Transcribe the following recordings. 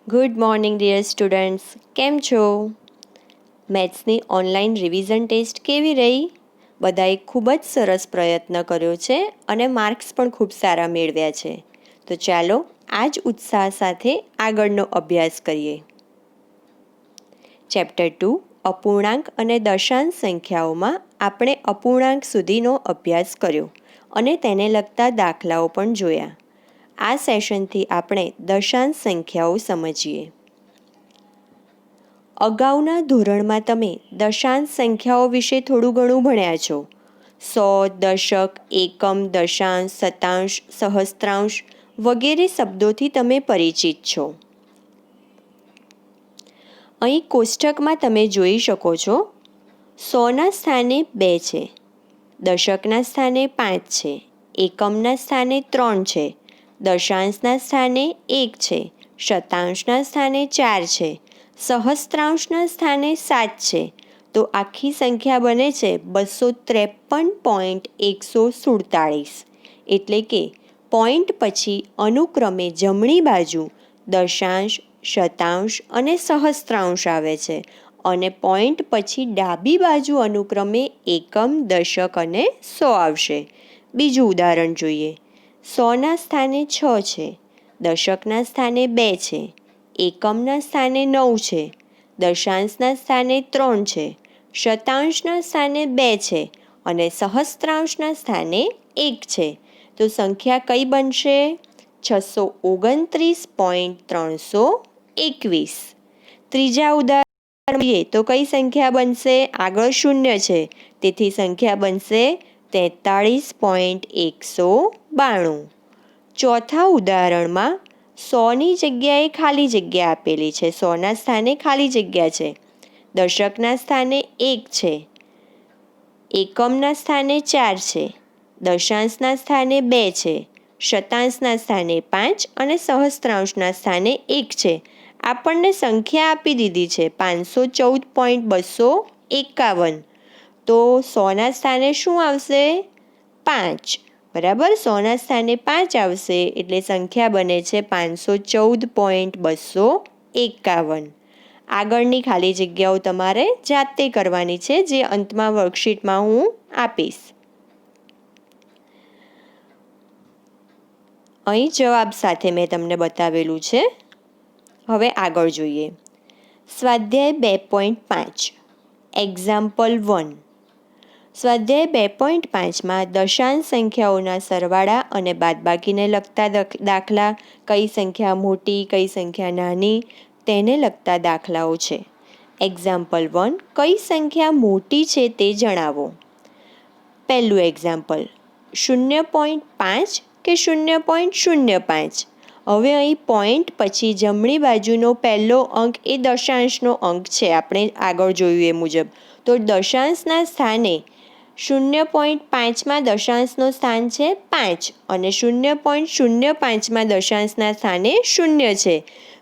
Good morning dear students, કેમ છો? મેથ્સની online revision test કેવી રહી? બધાએ ખૂબ જ સરસ પ્રયત્ન કર્યો છે અને માર્ક્સ પણ ખૂબ સારા મેળવ્યા છે. તો ચાલો આ જ ઉત્સાહ સાથે આગળનો અભ્યાસ કરીએ. ચેપ્ટર 2 અપૂર્ણાંક અને દશાંશ સંખ્યાઓમાં આપણે અપૂર્ણાંક સુધીનો અભ્યાસ કર્યો અને તેને લગતા દાખલાઓ પણ જોયા. આ સેશનથી આપણે દશાંશ સંખ્યાઓ સમજીએ. અગાઉના ધોરણમાં તમે દશાંશ સંખ્યાઓ વિશે થોડું ઘણું ભણ્યા છો. 100, દશક, એકમ, દશાંશ, શતાંશ, સહસ્ત્રાંશ વગેરે શબ્દોથી તમે પરિચિત છો. અહીં કોષ્ટકમાં તમે જોઈ શકો છો 100ના સ્થાને 2 છે, દશકના સ્થાને 5 છે, એકમના સ્થાને 3 છે, દશાંશના સ્થાને 1 છે, શતાંશના સ્થાને 4 છે, સહસ્ત્રાંશના સ્થાને 7 છે. તો આખી સંખ્યા બને છે 253.147. એટલે કે પોઈન્ટ પછી અનુક્રમે જમણી બાજુ દશાંશ, શતાંશ અને સહસ્ત્રાંશ આવે છે અને પોઈન્ટ પછી ડાબી બાજુ અનુક્રમે એકમ, દશક અને 100 આવશે. બીજું ઉદાહરણ જોઈએ. 100ના સ્થાને 6 છે, દશકના સ્થાને 2 છે, એકમના સ્થાને 9 છે, દશાંશના સ્થાને 3 છે, શતાંશના સ્થાને 2 છે અને સહસ્ત્રાંશના સ્થાને 1 છે. તો સંખ્યા કઈ બનશે? 629.321. ત્રીજા ઉદાહરણ જોઈએ તો કઈ સંખ્યા બનશે? આગળ 0 છે, તેથી સંખ્યા બનશે 43.192. ચોથા ઉદાહરણમાં 100ની જગ્યાએ ખાલી જગ્યા આપેલી છે. 100ના સ્થાને ખાલી જગ્યા છે, દશકના સ્થાને 1 છે, એકમના સ્થાને 4 છે, દશાંશના સ્થાને 2 છે, શતાંશના સ્થાને 5 અને સહસ્ત્રાંશના સ્થાને 1 છે. આપણને સંખ્યા આપી દીધી છે 514.251. તો 100ના સ્થાને શું આવશે? 5. બરાબર, 100ના સ્થાને 5 આવશે એટલે સંખ્યા બને છે 514.251. આગળની ખાલી જગ્યાઓ તમારે જાતે કરવાની છે, જે અંતમાં વર્કશીટમાં હું આપીશ. અહીં જવાબ સાથે મેં તમને બતાવેલું છે. હવે આગળ જોઈએ. સ્વાધ્યાય 2.5 એક્ઝામ્પલ 1. સ્વાધ્યાય 2.5માં દશાંશ સંખ્યાઓના સરવાળા અને બાદબાકીને લગતા દાખલા, કઈ સંખ્યા મોટી કઈ સંખ્યા નાની તેને લગતા દાખલાઓ છે. એક્ઝામ્પલ 1. કઈ સંખ્યા મોટી છે તે જણાવો. પહેલું એક્ઝામ્પલ 0.5 કે 0.05. હવે અહીં પોઈન્ટ પછી જમણી બાજુનો પહેલો અંક એ દશાંશનો અંક છે, આપણે આગળ જોયું એ મુજબ. તો દશાંશના સ્થાને 0.5માં દશાંશનું સ્થાન છે 5 અને 0.05માં દશાંશના સ્થાને 0 છે.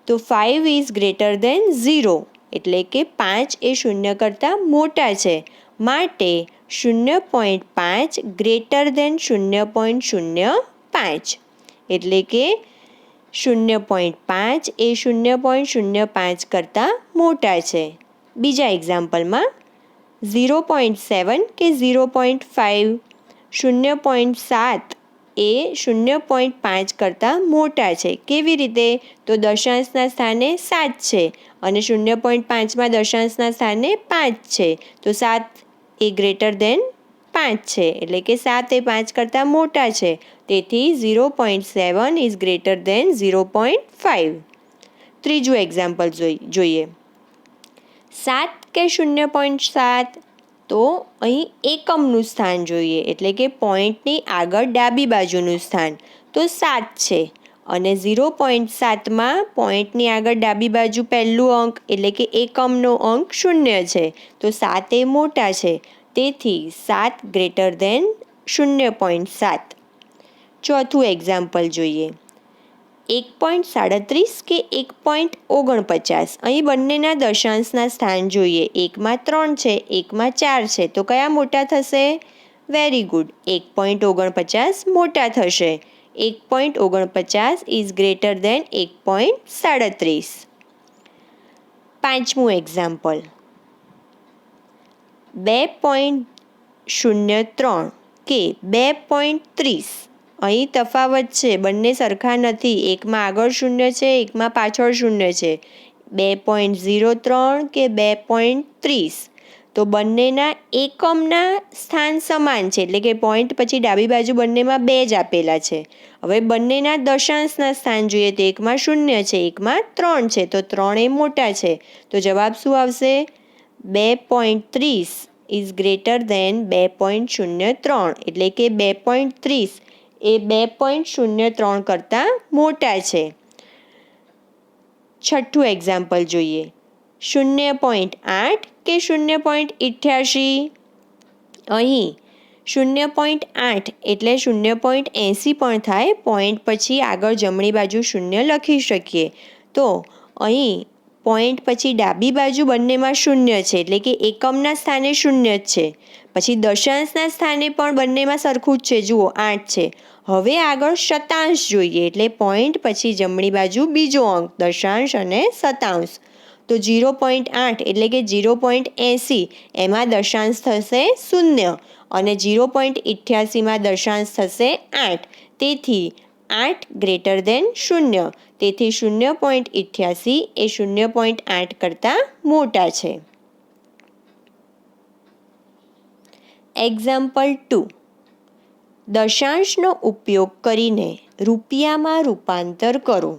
તો 5 ઇઝ ગ્રેટર દેન 0, એટલે કે 5 એ 0 કરતાં મોટા છે, માટે 0.5 ગ્રેટર દેન 0.05, એટલે કે 0.5 એ 0.05 કરતાં મોટા છે. બીજા એક્ઝામ્પલમાં 0.7 કે 0.5, 0.7 એ 0.5 કરતાં મોટા છે. કેવી રીતે? તો દશાંશના સ્થાને 7 છે અને 0.5માં દશાંશના સ્થાને 5 છે, તો 7 એ ગ્રેટર દેન 5 છે, એટલે કે 7 એ 5 કરતાં મોટા છે, તેથી 0.7 ઇઝ ગ્રેટર દેન 0.5. ત્રીજું એક્ઝામ્પલ જોઈએ. 7 કે 0.7, તો અહીં એકમનું સ્થાન જોઈએ, એટલે કે પોઈન્ટની આગળ ડાબી બાજુનું સ્થાન. તો 7 છે અને 0.7માં પોઈન્ટની આગળ ડાબી બાજુ પહેલું અંક એટલે કે એકમનો અંક 0 છે, તો 7 એ મોટા છે, તેથી 7 ગ્રેટર દેન 0.7. ચોથું એક્ઝામ્પલ જોઈએ. 1.37 કે 1.49. અહીં બંનેના દશાંશના સ્થાન જોઈએ. એકમાં 3 છે, એકમાં 4 છે, તો કયા મોટા થશે? વેરી ગુડ, 1.49 મોટા થશે. 1.49 ઇઝ ગ્રેટર દેન 1.37. પાંચમું એક્ઝામ્પલ 2.03 કે 2.30. અહીં તફાવત છે, બંને સરખા નથી. એકમાં આગળ શૂન્ય છે, એકમાં પાછળ શૂન્ય છે. 2.03 કે 2.30. તો બંનેના એકમના સ્થાન સમાન છે, એટલે કે પોઈન્ટ પછી ડાબી બાજુ બંનેમાં 2 જ આપેલા છે. હવે બંનેના દશાંશના સ્થાન જોઈએ તો એકમાં શૂન્ય છે, એકમાં 3 છે, તો 3 એ મોટા છે. તો જવાબ શું આવશે? 2.30 ઇઝ ગ્રેટર દેન 2.03, એટલે કે 2.30 એ 2.03 કરતાં મોટા છે. છઠ્ઠું એક્ઝામ્પલ જોઈએ 0.8 કે 0.88. અહીં 0.8 એટલે 0.80 પણ થાય. પોઈન્ટ પછી આગળ જમણી બાજુ શૂન્ય લખી શકીએ. તો અહીં પોઈન્ટ પછી ડાબી બાજુ બંનેમાં શૂન્ય છે, એટલે કે એકમના સ્થાને શૂન્ય જ છે. પછી દશાંશના સ્થાને પણ બંનેમાં સરખું જ છે, જુઓ 8 છે. હવે આગળ શતાંશ જોઈએ, એટલે પોઈન્ટ પછી જમણી બાજુ બીજો અંક, દશાંશ અને શતાંશ. તો 0.8 એટલે કે 0.80 એમાં દશાંશ થશે 0 અને 0.88માં દશાંશ થશે 8. તેથી 8 ગ્રેટર દેન 0. તેથી 0.88 એ 0.8 કરતાં મોટા છે. એક્ઝામ્પલ 2 દશાંશનો ઉપયોગ કરીને રૂપિયામાં રૂપાંતર કરો.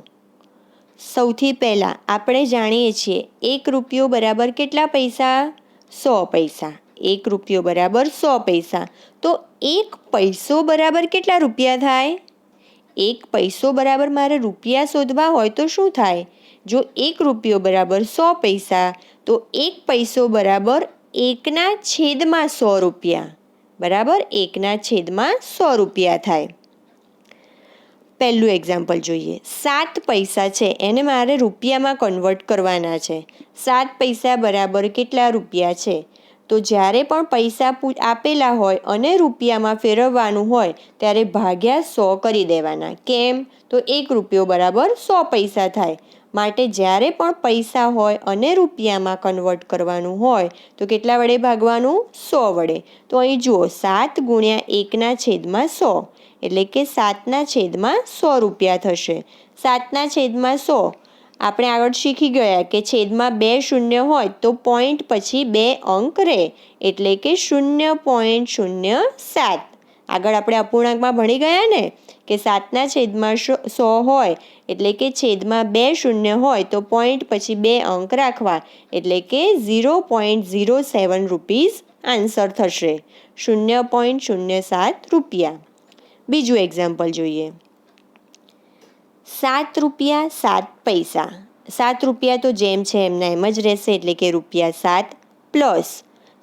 સૌથી પહેલાં આપણે જાણીએ છીએ 1 રૂપિયો બરાબર કેટલા પૈસા? 100 પૈસા. 1 રૂપિયો બરાબર 100 પૈસા. તો 1 પૈસો બરાબર કેટલા રૂપિયા થાય? 1 પૈસો બરાબર મારે રૂપિયા શોધવા હોય તો શું થાય? જો 1 રૂપિયો બરાબર 100 પૈસા, તો 1 પૈસો બરાબર 1/100 રૂપિયા. બરાબર 1/100 રૂપિયા થાય. પહેલું એક્ઝામ્પલ જોઈએ 7 પૈસા છે, એને મારે રૂપિયામાં કન્વર્ટ કરવાના છે. 7 પૈસા બરાબર કેટલા રૂપિયા છે? તો જ્યારે પણ પૈસા આપેલા હોય અને રૂપિયામાં ફેરવવાનું હોય ત્યારે ભાગ્યા 100 કરી દેવાના. કેમ? તો 1 રૂપિયો બરાબર 100 પૈસા થાય. માટે જ્યારે પણ પૈસા હોય અને રૂપિયામાં કન્વર્ટ કરવાનું હોય તો કેટલા વડે ભાગવાનું? 100 વડે. તો અહીં જુઓ 7 ગુણ્યા 1/100, એટલે કે 7/100 રૂપિયા થશે. 7/100 આપણે આગળ શીખી ગયા કે છેદમાં 2 શૂન્ય હોય તો પોઈન્ટ પછી 2 અંક રહે, એટલે કે 0.07. આગળ આપણે અપૂર્ણાંકમાં ભણી ગયા ને કે 7/100 હોય એટલે કે છેદમાં 2 શૂન્ય હોય તો પોઈન્ટ પછી 2 અંક રાખવા, એટલે કે 0.07 રૂપીઝ આન્સર થશે. 0.07 રૂપિયા. બીજું એક્ઝામ્પલ જોઈએ 7 રૂપિયા 7 પૈસા. 7 રૂપિયા તો જેમ છે એમના એમ જ રહેશે, એટલે કે રૂપિયા 7 પ્લસ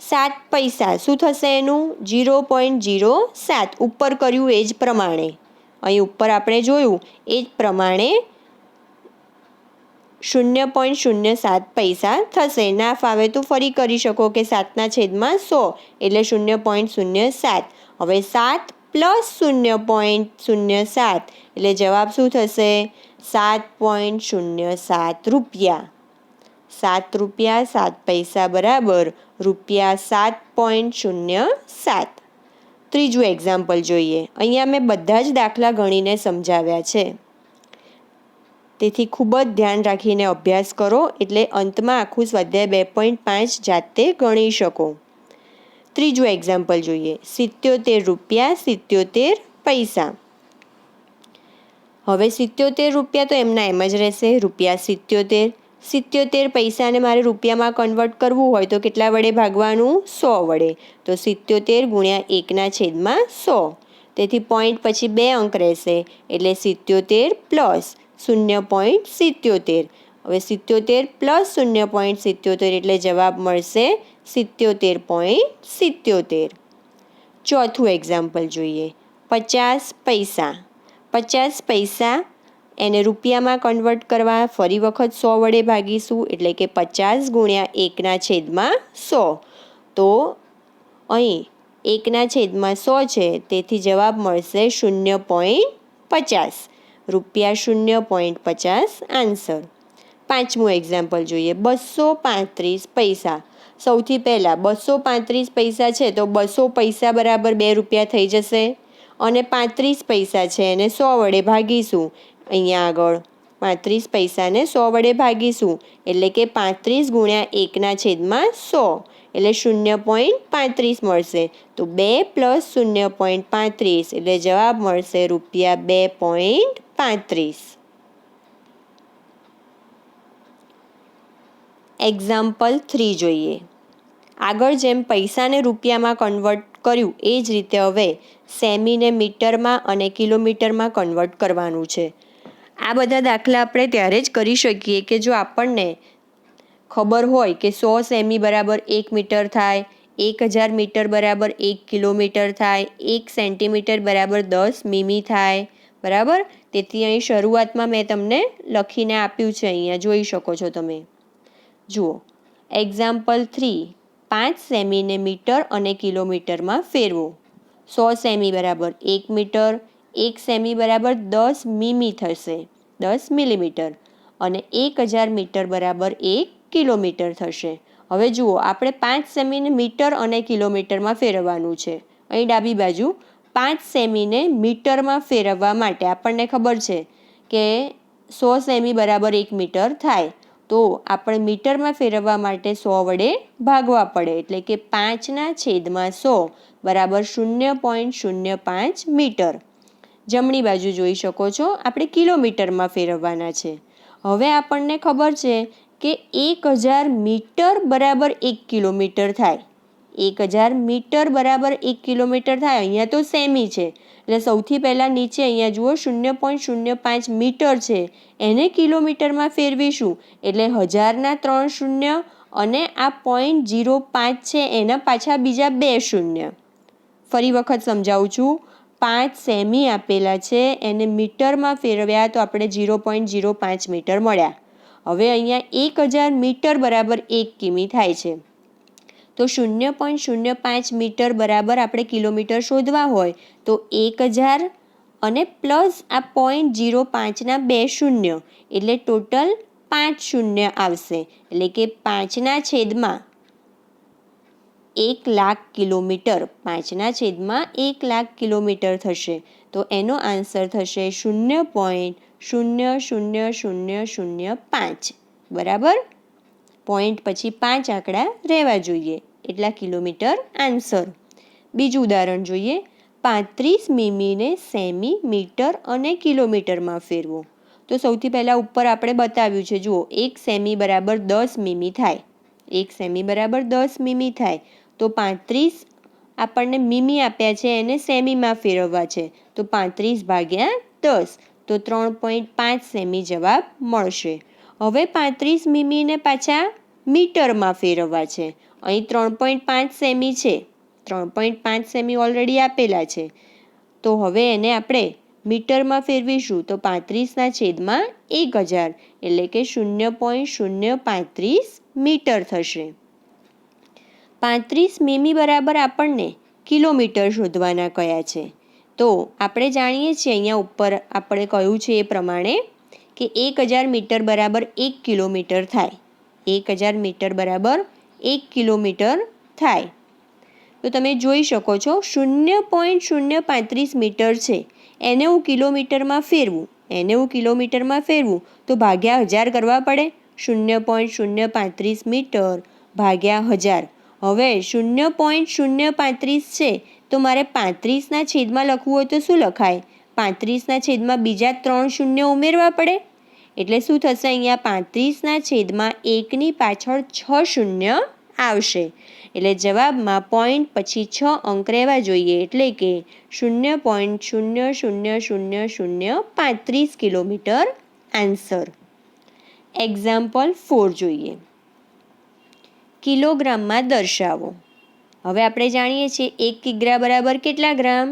7 પૈસા શું થશે એનું? 0.07. ઉપર કર્યું એ જ પ્રમાણે અહીં ઉપર આપણે જોયું એ જ પ્રમાણે 0.07 પૈસા થશે. ના ફાવે તો ફરી કરી શકો કે 7/100 એટલે 0.07. હવે 7 પ્લસ 0.07 એટલે જવાબ શું થશે? 7.07 રૂપિયા. 7 રૂપિયા 7 પૈસા બરાબર રૂપિયા 7.07. ત્રીજું એક્ઝામ્પલ જોઈએ. અહીંયા મેં બધા જ દાખલા ગણીને સમજાવ્યા છે, તેથી ખૂબ જ ધ્યાન રાખીને અભ્યાસ કરો, એટલે અંતમાં આખું સ્વાધ્યાય 2.5 જાતે ગણી શકો. ત્રીજું એક્ઝામ્પલ જોઈએ 77 રૂપિયા 77 પૈસા. હવે 77 રૂપિયા તો એમના એમ જ રહેશે, રૂપિયા 77. 77 પૈસાને મારે રૂપિયામાં કન્વર્ટ કરવું હોય તો કેટલા વડે ભાગવાનું? 100 વડે. તો 77 ગુણ્યા 1/100. તેથી પોઈન્ટ પછી 2 અંક રહેશે, એટલે 77 પ્લસ 0.77. હવે 77 પ્લસ 0.77 એટલે જવાબ મળશે 77.77. ચોથું એક્ઝામ્પલ જોઈએ 50 પૈસા. 50 પૈસા એને રૂપિયામાં કન્વર્ટ કરવા ફરી વખત 100 વડે ભાગીશું, એટલે કે 50 ગુણ્યા 1/100. તો અહીં 1/100 છે, તેથી જવાબ મળશે 0.50. રૂપિયા 0.50 આન્સર. પાંચમું એક્ઝામ્પલ જોઈએ. 235 પૈસા. સૌથી પહેલાં 235 પૈસા છે તો 200 પૈસા બરાબર 2 રૂપિયા થઈ જશે. અને 35 પૈસા છે એને 100 વડે ભાગીશું. અહીંયા આગળ 35 પૈસાને 100 વડે ભાગીશું એટલે કે 35 ગુણ્યા 1/100 એટલે 0.35 મળશે. તો 2 + 0.35 એટલે જવાબ મળશે રૂપિયા 2.35. એક્ઝામ્પલ 3 જોઈએ. આગળ જેમ પૈસાને રૂપિયામાં કન્વર્ટ કર્યું એ જ રીતે હવે સેમીને મીટરમાં અને કિલોમીટરમાં કન્વર્ટ કરવાનું છે. આ બધા દાખલા આપણે ત્યારે જ કરી શકીએ કે જો આપણને ખબર હોય કે 100 સેમી બરાબર 1 મીટર થાય, 1000 મીટર બરાબર 1 કિલોમીટર થાય, 1 સેન્ટીમીટર બરાબર 10 મીમી થાય. બરાબર? તેથી અહીં શરૂઆતમાં મેં તમને લખીને આપ્યું છે, અહીંયા જોઈ શકો છો તમે. જુઓ, એક્ઝામ્પલ 3. 5 સેમીને મીટર અને કિલોમીટરમાં ફેરવો. 100 સેમી બરાબર 1 મીટર, 1 સેમી બરાબર 10 મીમી થશે, 10 મિલીમીટર, અને 1000 મીટર બરાબર 1 કિલોમીટર થશે. હવે જુઓ, આપણે 5 સેમીને મીટર અને કિલોમીટરમાં ફેરવવાનું છે. અહીં ડાબી બાજુ 5 સેમીને મીટરમાં ફેરવવા માટે આપણને ખબર છે કે 100 સેમી બરાબર 1 મીટર થાય. તો આપણે મીટરમાં ફેરવવા માટે 100 વડે ભાગવા પડે એટલે કે 5/100 બરાબર 0.05 મીટર. જમણી બાજુ જોઈ શકો છો આપણે કિલોમીટરમાં ફેરવવાના છે. હવે આપણને ખબર છે કે 1000 મીટર બરાબર 1 કિલોમીટર થાય. 1000 મીટર બરાબર 1 કિલોમીટર થાય. અહીંયા તો સેમી છે એટલે સૌથી પહેલાં નીચે અહીંયા જુઓ 0.05 મીટર છે એને કિલોમીટરમાં ફેરવીશું એટલે 1000ના 3 શૂન્ય અને આ 0.05 છે એના પાછા બીજા 2 શૂન્ય. ફરી વખત સમજાવું છું. 5 સેમી આપેલા છે એને મીટરમાં ફેરવ્યા તો આપણે 0.05 મીટર મળ્યા. હવે અહીંયા 1000 મીટર બરાબર 1 કિમી થાય છે તો 0.05 મીટર બરાબર આપણે કિલોમીટર શોધવા હોય તો 1000 અને પ્લસ આ 0.05ના 2 શૂન્ય એટલે ટોટલ 5 શૂન્ય આવશે એટલે કે 5/1,00,000 કિલોમીટર. 5/1,00,000 કિલોમીટર થશે તો એનો આન્સર થશે 0.00005. બરાબર? પોઈન્ટ પછી 5 આંકડા રહેવા જોઈએ એટલા કિલોમીટર આન્સર. બીજું ઉદાહરણ જોઈએ. 35 મીમીને સેમી, મીટર અને કિલોમીટરમાં ફેરવો. તો સૌથી પહેલાં ઉપર આપણે બતાવ્યું છે. જુઓ, 1 સેમી બરાબર 10 મીમી થાય. 1 સેમી બરાબર 10 મીમી થાય તો 35 આપણને મીમી આપ્યા છે એને સેમીમાં ફેરવવા છે તો 35/10 તો 3.5 સેમી જવાબ મળશે. હવે 35 મીમીને પાછા મીટરમાં ફેરવવા છે. અહીં 3.5 સેમી છે. 3.5 સેમી ઓલરેડી આપેલા છે તો હવે એને આપણે મીટરમાં ફેરવીશું તો 35/1000 એટલે કે 0.035 મીટર થશે. 35 મીમી બરાબર આપણને કિલોમીટર શોધવાના કયા છે તો આપણે જાણીએ છીએ અહીંયા ઉપર આપણે કહ્યું છે એ પ્રમાણે કે 1000 મીટર બરાબર 1 કિલોમીટર થાય. 1000 મીટર બરાબર 1 કિલોમીટર થાય તો તમે જોઈ શકો છો 0.035 મીટર છે એને હું કિલોમીટરમાં ફેરવું તો ભાગ્યા 1000 કરવા પડે. 0.035 મીટર ભાગ્યા 1000. હવે 0.035 છે તો મારે 35/100 લખવું હોય તો શું લખાય? 35/100 બીજા 3 શૂન્ય ઉમેરવા પડે એટલે શું થશે? અહીંયા 35/1ની પાછળ 6 શૂન્ય આવશે એટલે જવાબમાં પોઈન્ટ પછી 6 અંક રહેવા જોઈએ એટલે કે 0.00035 કિલોમીટર આન્સર. એક્ઝામ્પલ 4 જોઈએ. કિલોગ્રામમાં દર્શાવો. હવે આપણે જાણીએ છીએ 1 કિગ્રા બરાબર કેટલા ગ્રામ?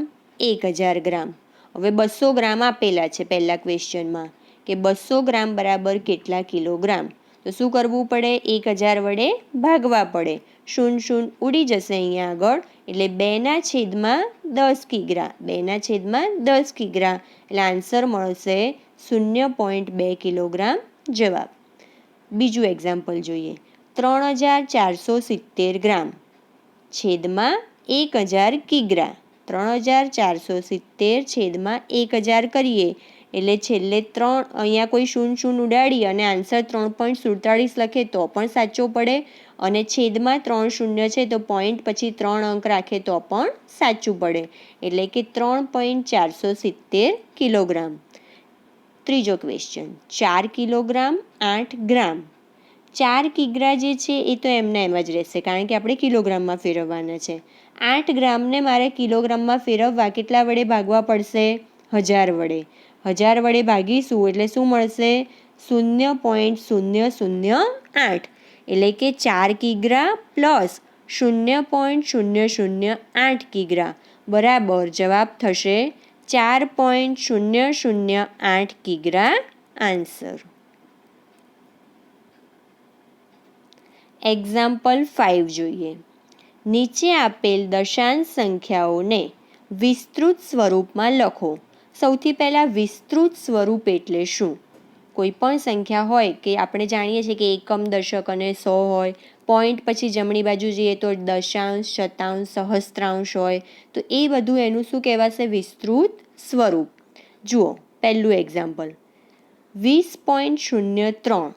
1000 ગ્રામ. હવે 200 ગ્રામ આપેલા છે પહેલા ક્વેશ્ચનમાં કે 200 ગ્રામ બરાબર કેટલા કિલોગ્રામ. તો શું કરવું પડે? 1000 વડે ભાગવા પડે. 0 ઉડી જશે અહીંયા આગળ એટલે 2/10 કિગ્રા. 2/10 કિગ્રા એટલે આન્સર મળશે 0.2 કિલોગ્રામ જવાબ. બીજું એક્ઝામ્પલ જોઈએ. 3470 ગ્રામ છેદમાં 1000 કિગ્રા. 3470 છેદમાં 1000 કરીએ એટલે છેલ્લે 3 અહીંયા કોઈ શૂન્ય ઉડાડી અને આન્સર 3.47 લખે તો પણ સાચો પડે, અને છેદમાં 3 શૂન્ય છે તો પોઈન્ટ પછી 3 અંક રાખે તો પણ સાચું પડે, એટલે કે 3.470 કિલોગ્રામ. ત્રીજો ક્વેશ્ચન, 4 કિલોગ્રામ 8 ગ્રામ. 4 કિગ્રા જે છે એ તો એમના એમ જ રહેશે કારણ કે આપણે કિલોગ્રામમાં ફેરવવાના છે. 8 ગ્રામને મારે કિલોગ્રામમાં ફેરવવા કેટલા વડે ભાગવા પડશે? 1000 વડે. 1000 વડે ભાગીશું એટલે શું મળશે? 0.008, એટલે કે 4 કિગ્રા પ્લસ 0.008 કિગ્રા બરાબર જવાબ થશે 4.008 કિગ્રા આન્સર. એક્ઝામ્પલ 5 જોઈએ. નીચે આપેલ દશાંશ સંખ્યાઓને વિસ્તૃત સ્વરૂપમાં લખો. સૌથી પહેલાં વિસ્તૃત સ્વરૂપ એટલે શું? કોઈ પણ સંખ્યા હોય કે આપણે જાણીએ છીએ કે એકમ, દશક અને 100 હોય, પોઈન્ટ પછી જમણી બાજુ જઈએ તો દશાંશ, શતાંશ, સહસ્ત્રાંશ હોય, તો એ બધું એનું શું કહેવાશે? વિસ્તૃત સ્વરૂપ. જુઓ પહેલું એક્ઝામ્પલ 20.03.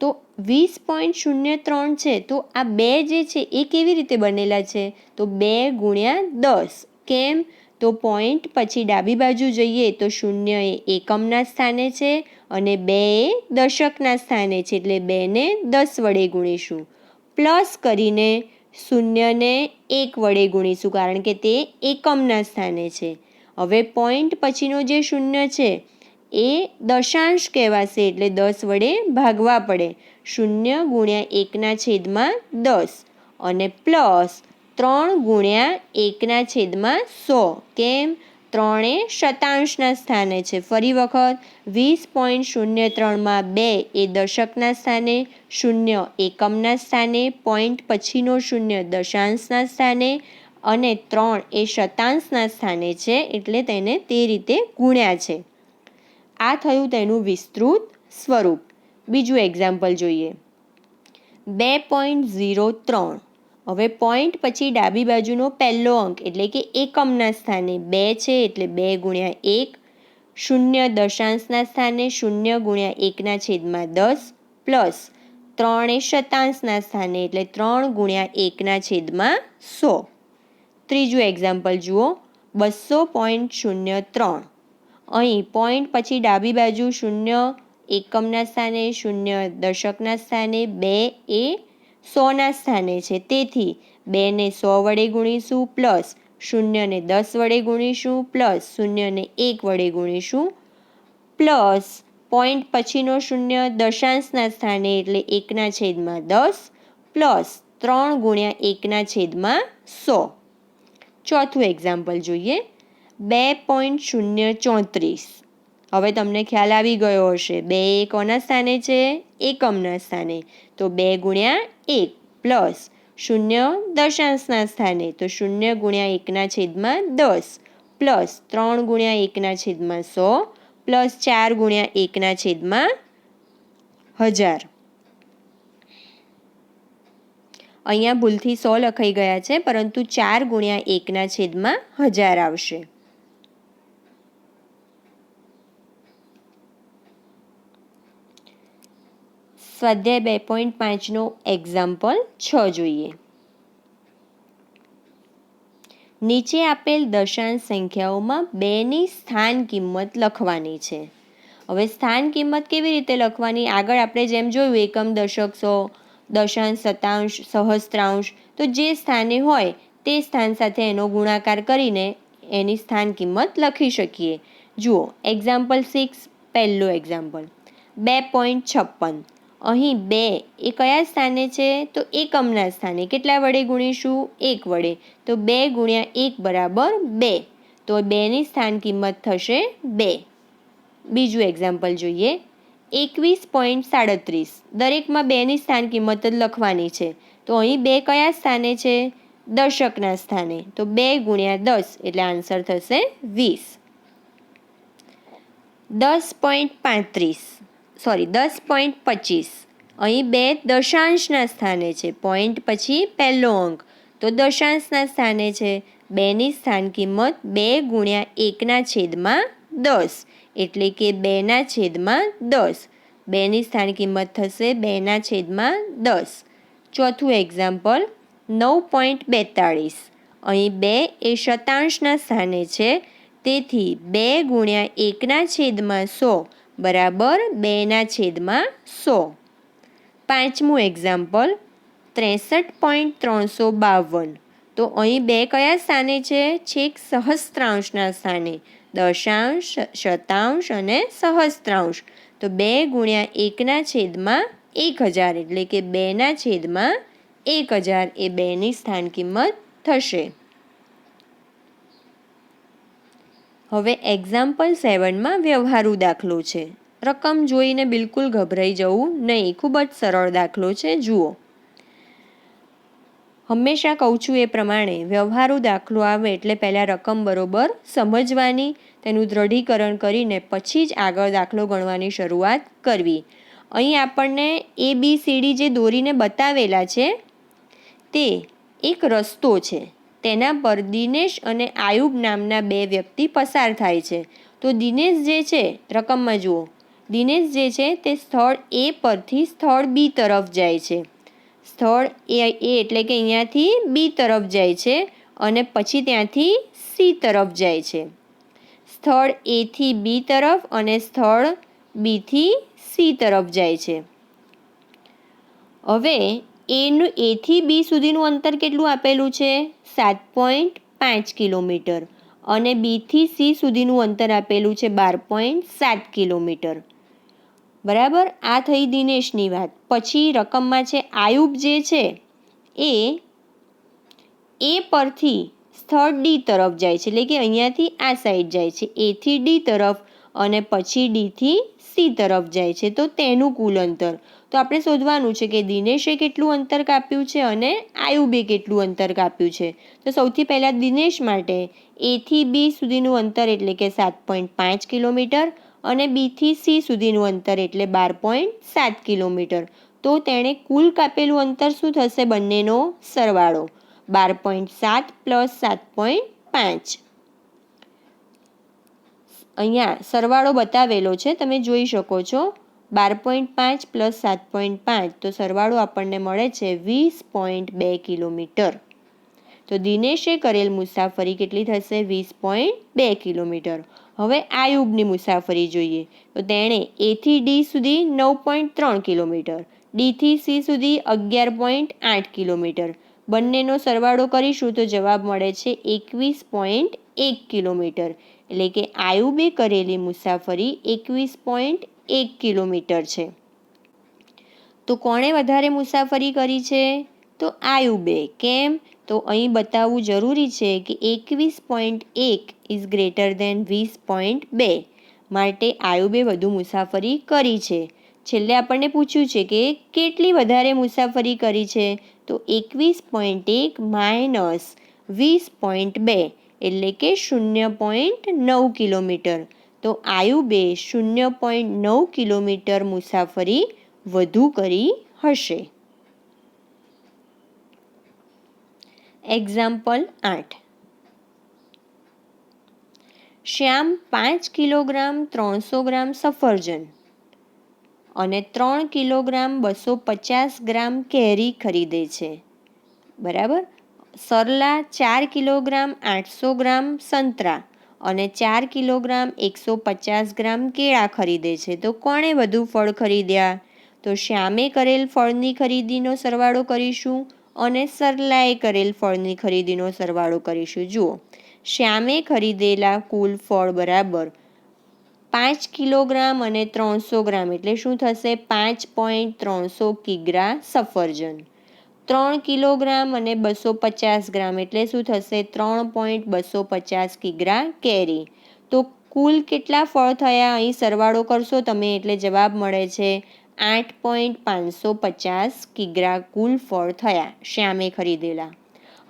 તો 20.03 છે તો આ બે જે છે એ કેવી રીતે બનેલા છે? તો 2 ગુણ્યા 10. કેમ? તો પોઈન્ટ પછી ડાબી બાજુ જઈએ તો 0 એ એકમના સ્થાને છે અને 2 એ દશકના સ્થાને છે, એટલે 2ને 10 વડે ગુણીશું. પ્લસ કરીને 0ને 1 વડે ગુણીશું કારણ કે તે એકમના સ્થાને છે. હવે પોઈન્ટ પછીનો જે 0 છે એ દશાંશ કહેવાશે એટલે 10 વડે ભાગવા પડે. 0 ગુણ્યા 1ના છેદમાં 10 અને પ્લસ 3 ગુણ્યા 1ના છેદમાં 100. કેમ? 3 એ શતાંશના સ્થાને છે. ફરી વખત 20.03માં 2 એ દશકના સ્થાને, 0 એકમના સ્થાને, પોઈન્ટ પછીનો 0 દશાંશના સ્થાને અને 3 એ શતાંશના સ્થાને છે, એટલે તેને તે રીતે ગુણ્યા છે. આ થયું તેનું વિસ્તૃત સ્વરૂપ. બીજું એક્ઝામ્પલ જોઈએ. 2.03. હવે પોઈન્ટ પછી ડાબી બાજુનો પહેલો અંક એટલે કે એકમના સ્થાને 2 છે એટલે 2 ગુણ્યા 1, 0 દશાંશના સ્થાને 0 ગુણ્યા 1ના છેદમાં 10 પ્લસ 3 એ શતાંશના સ્થાને એટલે 3 ગુણ્યા 1ના છેદમાં 100. ત્રીજું એક્ઝામ્પલ જુઓ 200.03. અહીં પોઈન્ટ પછી ડાબી બાજુ 0 એકમના સ્થાને, 0 દશકના સ્થાને, 2 એ 100ના સ્થાને છે, તેથી 2ને 100 વડે ગુણીશું પ્લસ 0ને 10 વડે ગુણીશું પ્લસ 0ને 1 વડે ગુણીશું પ્લસ પોઈન્ટ પછીનો 0 દશાંશના સ્થાને એટલે 1ના છેદમાં 10 પ્લસ 3 ગુણ્યા 1ના છેદમાં 100. ચોથું એક્ઝામ્પલ જોઈએ. 2.034. હવે તમને ખ્યાલ આવી ગયો હશે 2 એ કોના સ્થાને છે? એકમના સ્થાને, તો 2 ગુણ્યા 1 પ્લસ 0 દશાંશના સ્થાને તો 0 ગુણ્યા 1ના છેદમાં 10 પ્લસ 3 ગુણ્યા 1ના છેદમાં 100 પ્લસ 4 ગુણ્યા 1ના છેદમાં 1000. અહીંયા ભૂલથી 100 લખાઈ ગયા છે પરંતુ 4 ગુણ્યા 1ના છેદમાં 1000 આવશે. સ્વાધ્યાય 2.5નો એક્ઝામ્પલ 6 જોઈએ. નીચે આપેલ દશાંશ સંખ્યાઓમાં 2ની સ્થાન કિંમત લખવાની છે. હવે સ્થાન કિંમત કેવી રીતે લખવાની? આગળ આપણે જેમ જોયું એકમ, દશક, 100, દશાંશ, શતાંશ, સહસ્ત્રાંશ, તો જે સ્થાને હોય તે સ્થાન સાથે એનો ગુણાકાર કરીને એની સ્થાન કિંમત લખી શકીએ. જુઓ એક્ઝામ્પલ 6. પહેલું એક્ઝામ્પલ 2.56. અહીં 2 એ કયા સ્થાને છે? તો એકમના સ્થાને. કેટલા વડે ગુણીશું? 1 વડે. તો 2 ગુણ્યા 1 બરાબર 2. તો 2ની સ્થાન કિંમત થશે 2. બીજું એક્ઝામ્પલ જોઈએ. 21.37. દરેકમાં 2ની સ્થાન કિંમત જ લખવાની છે. તો અહીં 2 કયા સ્થાને છે? દશકના સ્થાને. તો 2 ગુણ્યા 10 એટલે આન્સર થશે 20. 10.25. અહીં 2 દશાંશના સ્થાને છે. પોઈન્ટ પછી પહેલો અંક તો દશાંશના સ્થાને છે. 2ની સ્થાન કિંમત 2 ગુણ્યા 1/10 એટલે કે 2/10. 2ની સ્થાન કિંમત થશે 2/10. ચોથું એક્ઝામ્પલ 9.42. અહીં 2 એ શતાંશના સ્થાને છે, તેથી 2 ગુણ્યા 1/100 બરાબર 2/100. પાંચમું એક્ઝામ્પલ 63.352. તો અહીં 2 કયા સ્થાને છે? છેક સહસ્ત્રાંશના સ્થાને. દશાંશ, શતાંશ અને સહસ્ત્રાંશ. તો 2 ગુણ્યા 1/1000 એટલે કે 2/1000 એ 2ની સ્થાન કિંમત થશે. હવે એક્ઝામ્પલ 7માં વ્યવહારુ દાખલો છે. રકમ જોઈને બિલકુલ ગભરાઈ જવું નહીં, ખૂબ જ સરળ દાખલો છે. જુઓ, હંમેશા કહું છું એ પ્રમાણે વ્યવહારુ દાખલો આવે એટલે પહેલાં રકમ બરોબર સમજવાની, તેનું દ્રઢીકરણ કરીને પછી જ આગળ દાખલો ગણવાની શરૂઆત કરવી. અહીં આપણને ABCD જે દોરીને બતાવેલા છે તે એક રસ્તો છે. તેના પર દિનેશ અને આયુબ નામના 2 વ્યક્તિ પસાર થાય છે. તો દિનેશ જે છે, રકમમાં જુઓ, દિનેશ જે છે તે સ્થળ A પરથી સ્થળ B તરફ જાય છે. સ્થળ A એટલે કે અહીંયાથી B તરફ જાય છે અને પછી ત્યાંથી C તરફ જાય છે. સ્થળ A થી B તરફ અને સ્થળ B થી C તરફ જાય છે. હવે A થી B સુધીનું અંતર કેટલું આપેલું છે? 7.5 કિલોમીટર અને B થી C સુધીનું અંતર આપેલું છે 12.7 કિલોમીટર. બરાબર, આ થઈ દિનેશની વાત. પછી રકમમાં છે આયુબ જે છે એ A પરથી સ્થળ D તરફ જાય છે, એટલે કે અહીંયાથી આ સાઈડ જાય છે, A થી D તરફ અને પછી D થી C તરફ જાય છે. તો તેનું કુલ અંતર તો આપણે શોધવાનું છે કે દિનેશે કેટલું અંતર કાપ્યું છે અને આયુબે કેટલું અંતર કાપ્યું છે. તો સૌથી પહેલાં દિનેશ માટે A થી B સુધીનું અંતર એટલે કે 7.5 કિલોમીટર અને B થી C સુધીનું અંતર એટલે 12.7 કિલોમીટર. તો તેણે કુલ કાપેલું અંતર શું થશે? બંનેનો સરવાળો 12.7 પ્લસ 7.5. અહીંયા સરવાળો બતાવેલો છે, તમે જોઈ શકો છો. 12.5 પ્લસ 7.5 તો સરવાળો આપણને મળે છે 20.2 કિલોમીટર. તો દિનેશે કરેલ મુસાફરી કેટલી થશે? 20.2 કિલોમીટર. હવે આયુબની મુસાફરી જોઈએ તો તેણે A થી D સુધી 9.3 કિલોમીટર, D થી C સુધી 11.8 કિલોમીટર. બંનેનો સરવાળો કરીશું તો જવાબ મળે છે 21.1 કિલોમીટર. એટલે કે આયુબે કરેલી મુસાફરી 21.1 કિલોમીટર છે. તો કોણે વધારે મુસાફરી કરી છે? તો આયુબે. કેમ? તો અહીં બતાવવું જરૂરી છે કે 21.1 ઇઝ ગ્રેટર દેન 20.2 માટે આયુબે વધુ મુસાફરી કરી છે. છેલ્લે આપણને પૂછ્યું છે કે કેટલી વધારે મુસાફરી કરી છે? તો 21.1 માઇનસ 20.2 એટલે કે 0.9 કિલોમીટર. તો આયુબે 0.9 કિલોમીટર મુસાફરી વધુ કરી હશે. એક્ઝામ્પલ 8. શ્યામ 5 કિલોગ્રામ 300 ગ્રામ સફરજન અને 3 કિલોગ્રામ 250 ગ્રામ કેરી ખરીદે છે. બરાબર. સરલા 4 કિલોગ્રામ 800 ગ્રામ સંતરા અને 4 કિલોગ્રામ 150 ગ્રામ કેળા ખરીદે છે. તો કોણે વધુ ફળ ખરીદ્યા? તો શ્યામે કરેલ ફળની ખરીદીનો સરવાળો કરીશું અને સરલાએ કરેલ ફળની ખરીદીનો સરવાળો કરીશું. જુઓ, શ્યામે ખરીદેલા કુલ ફળ બરાબર 5 કિલોગ્રામ અને 300 ગ્રામ એટલે શું થશે? 5.300 કિગ્રા સફરજન. 3 કિલોગ્રામ અને 250 ગ્રામ એટલે શું થશે? 3.250 કિગ્રા કેરી. તો કુલ કેટલા ફળ થયા? અહીં સરવાળો કરશો તમે એટલે જવાબ મળે છે 8.550 કિગ્રા કુલ ફળ થયા શ્યામે ખરીદેલા.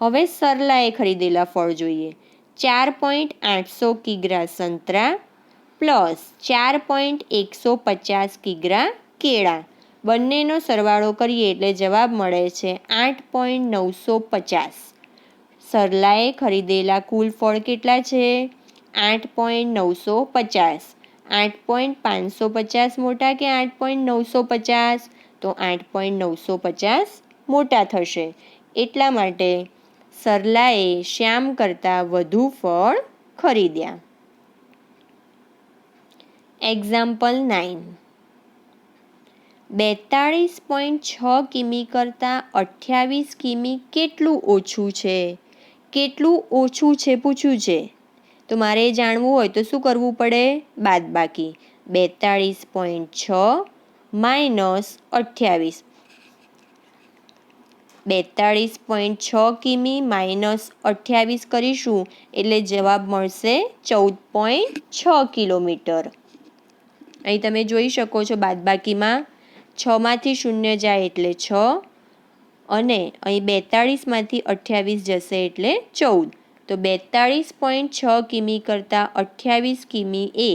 હવે સરલાએ ખરીદેલા ફળ જોઈએ. 4.800 કિગ્રા સંતરા પ્લસ 4.150 કિગ્રા કેળા બંનેનો સરવાળો કરીએ એટલે જવાબ મળે છે 8.950. સરલાએ ખરીદેલા કુલ ફળ કેટલા છે? 8.950. 8.550 મોટા કે 8.950? તો 8.950 મોટા થશે. એટલા માટે સરલાએ શ્યામ કરતાં વધુ ફળ ખરીદ્યા. એક્ઝામ્પલ 9. 42.6 કિમી કરતાં 28 કિમી કેટલું ઓછું છે? કેટલું ઓછું છે પૂછ્યું છે. તો મારે જાણવું હોય તો શું કરવું પડે? બાદબાકી. 42.6 માઇનસ 28. 42.6 કિમી માઇનસ 28 કરીશું એટલે જવાબ મળશે 14.6 કિલોમીટર. અહીં તમે જોઈ શકો છો બાદબાકીમાં 6માંથી 0 જાય એટલે 6 અને અહીં 42માંથી 28 જશે એટલે 14. તો 42.6 કિમી કરતાં 28 કિમી એ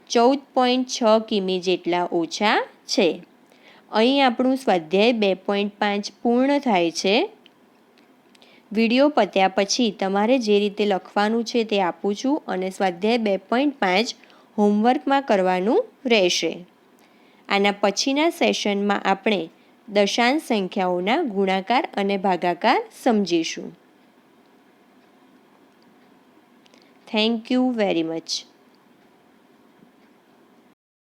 14.6 કિમી જેટલા ઓછા છે. અહીં આપણું સ્વાધ્યાય 2.5 પૂર્ણ થાય છે. વિડીયો પત્યા પછી તમારે જે રીતે લખવાનું છે તે આપું છું અને સ્વાધ્યાય 2.5 હોમવર્કમાં કરવાનું રહેશે. આના પછીના સેશનમાં આપણે દશાંશ સંખ્યાઓના ગુણાકાર અને ભાગાકાર સમજીશું. Thank you very much.